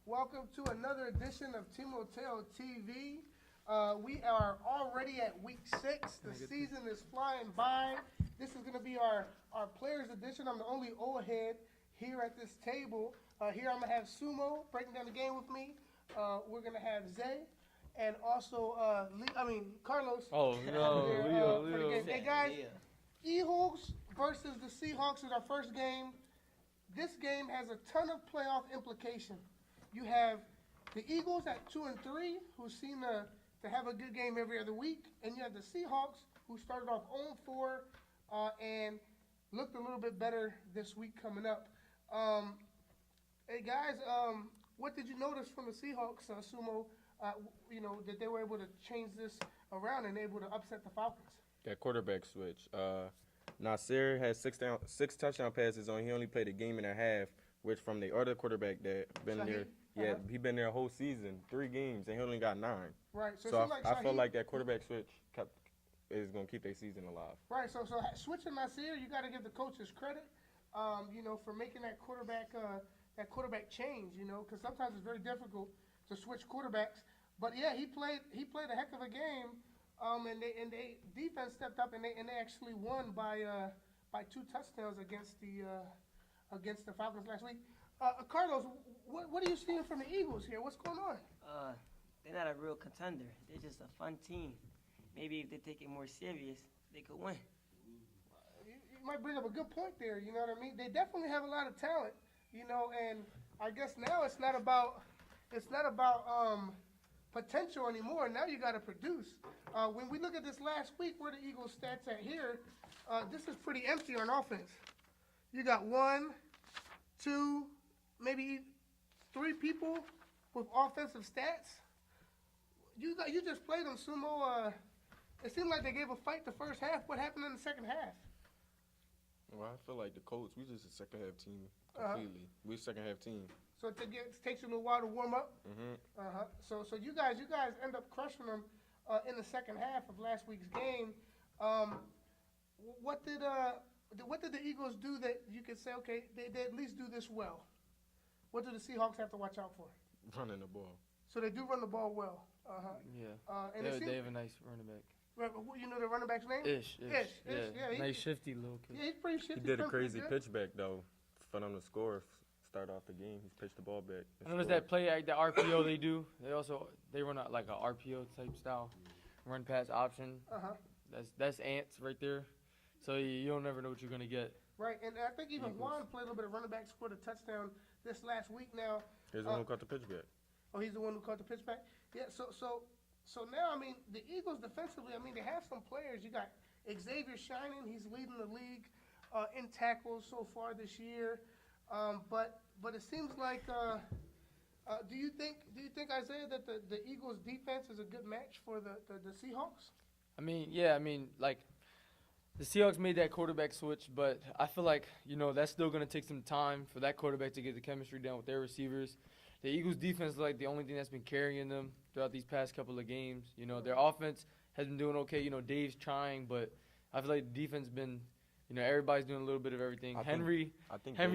Welcome to another edition of Timoteo TV. We are already at week 6. The season is flying by. This is going to be our players edition. I'm the only old head here at this table. Here I'm going to have Sumo breaking down the game with me. We're going to have Zay and also Carlos. Oh, no, Leo. Hey, guys, Eagles versus the Seahawks is our first game. This game has a ton of playoff implication. You have the Eagles at 2-3, who seem to have a good game every other week, and you have the Seahawks, who started off 0-4 and looked a little bit better this week coming up. Hey guys, what did you notice from the Seahawks, Sumo? That they were able to change this around and able to upset the Falcons. That quarterback switch. Nasir has six touchdown passes on. He only played a game and a half, which from the other quarterback that been there. Yeah, he been there a whole season, 3 games, and he only got 9. Right. So I feel like that quarterback switch is going to keep their season alive. Right. So switching Nasir, you got to give the coaches credit, for making that quarterback change. Because sometimes it's very difficult to switch quarterbacks. But yeah, he played a heck of a game. And they defense stepped up and they actually won by 2 touchdowns against the Falcons last week. Carlos, what are you seeing from the Eagles here? What's going on? They're not a real contender. They're just a fun team. Maybe if they take it more serious, they could win. You might bring up a good point there. You know what I mean? They definitely have a lot of talent. And I guess now it's not about potential anymore. Now you got to produce. When we look at this last week, where the Eagles stats at here, this is pretty empty on offense. You got 1, 2, maybe 3 people with offensive stats. You just played them, Sumo. It seemed like they gave a fight the first half. What happened in the second half? Well, I feel like the Colts, we just a second half team completely. We a second half team. So it takes you a little while to warm up. So you guys end up crushing them in the second half of last week's game. What did the Eagles do that you could say, okay, they at least do this well? What do the Seahawks have to watch out for? Running the ball. So they do run the ball well. Yeah. They have a nice running back. Right, you know the running back's name? Ish. Yeah, Nice shifty little kid. Yeah, he's pretty shifty. He did a crazy pitch back, though, for them to score. Start off the game, he's pitched the ball back. I noticed that play, the RPO they do. They run like a RPO type style, run pass option. That's ants right there. So you don't never know what you're gonna get. Right, and I think even Juan played a little bit of running back, scored a touchdown this last week. Now he's the one who caught the pitch back. Oh, he's the one who caught the pitch back. Yeah. So now, I mean, the Eagles defensively, I mean, they have some players. You got Xavier shining. He's leading the league in tackles so far this year. But it seems like, do you think Isaiah that the Eagles defense is a good match for the Seahawks? I mean, like the Seahawks made that quarterback switch, but I feel like that's still gonna take some time for that quarterback to get the chemistry down with their receivers. The Eagles defense is like the only thing that's been carrying them throughout these past couple of games. Their offense has been doing okay. Dave's trying, but I feel like the defense been. Everybody's doing a little bit of everything. Henry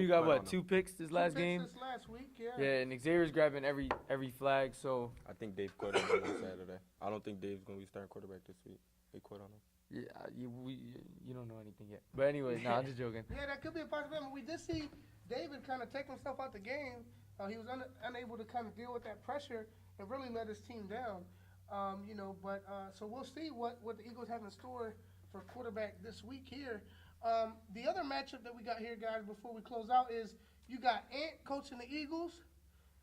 got 2 picks this last game. This last week, yeah. Yeah, and Xavier's grabbing every flag. So I think Dave quit on him on Saturday. I don't think Dave's gonna be starting quarterback this week. They quit on him. Yeah, you don't know anything yet. But anyway, I'm just joking. Yeah, that could be a possibility. We did see David kind of take himself out the game. He was unable to kind of deal with that pressure and really let his team down. So we'll see what the Eagles have in store for quarterback this week here. The other matchup that we got here, guys, before we close out is you got Ant coaching the Eagles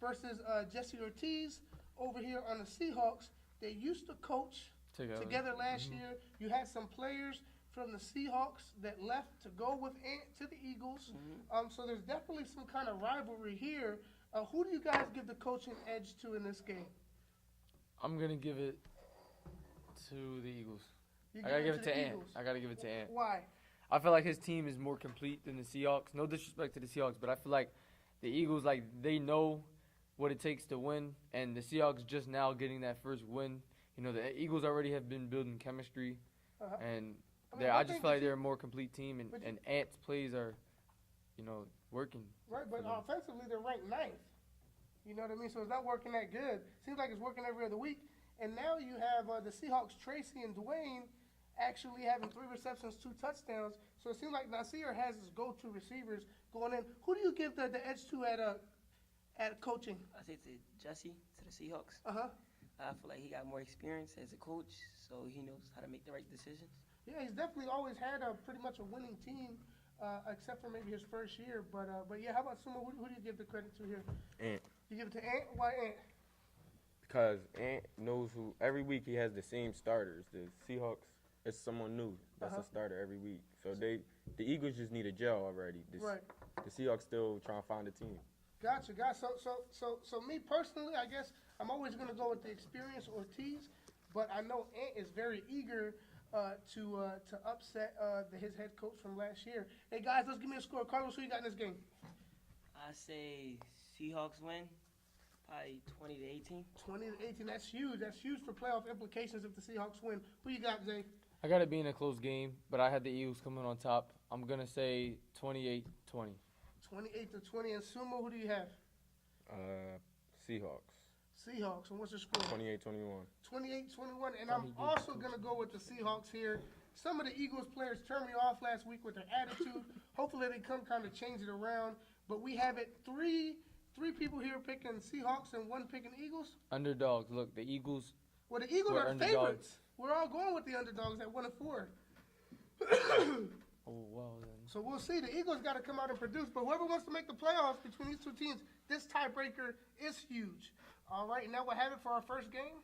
versus Jesse Ortiz over here on the Seahawks. They used to coach together last year. You had some players from the Seahawks that left to go with Ant to the Eagles. So there's definitely some kind of rivalry here. Who do you guys give the coaching edge to in this game? I'm going to give it to the Eagles. I got to give it to Ant. I got to give it to Ant. Why? I feel like his team is more complete than the Seahawks. No disrespect to the Seahawks, but I feel like the Eagles, they know what it takes to win, and the Seahawks just now getting that first win. The Eagles already have been building chemistry, and I just feel like they're a more complete team, and Ant's plays are, working. Right, but offensively they're ranked 9th. You know what I mean? So it's not working that good. Seems like it's working every other week. And now you have the Seahawks, Tracy and Dwayne, actually having 3 receptions, 2 touchdowns. So it seems like Nasir has his go-to receivers going in. Who do you give the edge to at coaching? I say to Jesse, to the Seahawks. Uh-huh. I feel like he got more experience as a coach, so he knows how to make the right decisions. Yeah, he's definitely always had pretty much a winning team, except for maybe his first year. But yeah, how about Sumo? Who do you give the credit to here? Ant. You give it to Ant? Why Ant? Because Ant knows who. Every week he has the same starters. The Seahawks, it's someone new that's a starter every week. So the Eagles just need a gel already. Right. The Seahawks still trying to find a team. Gotcha. So me personally, I guess I'm always going to go with the experience Ortiz, but I know Ant is very eager to upset his head coach from last year. Hey guys, let's give me a score. Carlos, who you got in this game? I say Seahawks win, probably 20-18. 20-18. That's huge. That's huge for playoff implications if the Seahawks win. Who you got, Zay? I got it being a close game, but I had the Eagles coming on top. I'm going to say 28-20. 28-20. And Sumo, who do you have? Seahawks. Seahawks. And what's the score? 28-21. 28-21. And I'm also going to go with the Seahawks here. Some of the Eagles players turned me off last week with their attitude. Hopefully they come kind of change it around. But we have it three people here picking Seahawks and 1 picking Eagles. Underdogs. Look, the Eagles. Well, the Eagles We're are underdogs. favorites. We're all going with the underdogs at 1-4. Oh, wow. Then. So we'll see. The Eagles got to come out and produce. But whoever wants to make the playoffs between these 2 teams, this tiebreaker is huge. All right, now we'll have it for our first game.